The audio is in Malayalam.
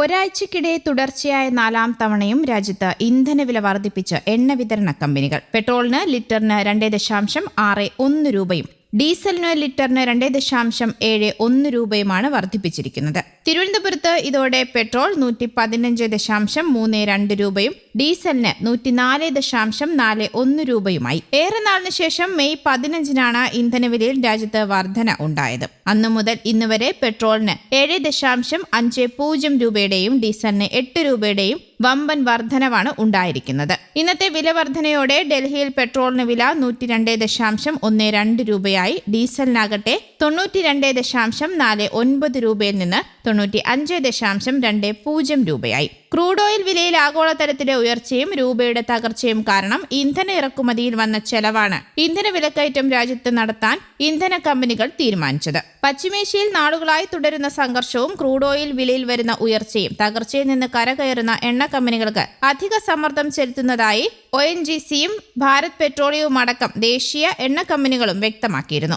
ഒരാഴ്ചക്കിടെ തുടർച്ചയായ 4-ാം തവണയും രാജ്യത്ത് ഇന്ധനവില വർദ്ധിപ്പിച്ച് എണ്ണ വിതരണ കമ്പനികൾ. പെട്രോളിന് ലിറ്ററിന് 2.61 രൂപയും ഡീസലിന് ലിറ്ററിന് 2.71 രൂപയുമാണ് വർദ്ധിപ്പിച്ചിരിക്കുന്നത്. തിരുവനന്തപുരത്ത് ഇതോടെ പെട്രോൾ 115.32 രൂപയും ഡീസലിന് 104.41 രൂപയുമായി. ഏറെ നാളിന് ശേഷം മെയ് 15-നാണ് ഇന്ധനവിലയിൽ രാജ്യത്ത് വർധന ഉണ്ടായത്. അന്നു മുതൽ ഇന്നുവരെ പെട്രോളിന് 7.50 രൂപയുടെയും ഡീസലിന് 8 രൂപയുടെയും വമ്പൻ വർധനവാണ് ഉണ്ടായിരിക്കുന്നത്. ഇന്നത്തെ വില വർധനയോടെ ഡൽഹിയിൽ പെട്രോളിന് വില 102.12 രൂപയായി. ഡീസലിനാകട്ടെ 92.49 രൂപയിൽ നിന്ന് 95.20 രൂപയായി. ക്രൂഡ് ഓയിൽ വിലയിൽ ആഗോളതലത്തിലെ ഉയർച്ചയും രൂപയുടെ തകർച്ചയും കാരണം ഇന്ധന ഇറക്കുമതിയിൽ വന്ന ചെലവാണ് ഇന്ധന വിലക്കയറ്റം രാജ്യത്ത് നടത്താൻ ഇന്ധന കമ്പനികൾ തീരുമാനിച്ചത്. പശ്ചിമേഷ്യയിൽ നാളുകളായി തുടരുന്ന സംഘർഷവും ക്രൂഡ് ഓയിൽ വിലയിൽ വരുന്ന ഉയർച്ചയും തകർച്ചയിൽ നിന്ന് കരകയറുന്ന എണ്ണ കമ്പനികൾക്ക് അധിക സമ്മർദ്ദം ചെലുത്തുന്നതായി ONGCയും ഭാരത് പെട്രോളിയവും അടക്കം ദേശീയ എണ്ണ കമ്പനികളും വ്യക്തമാക്കിയിരുന്നു.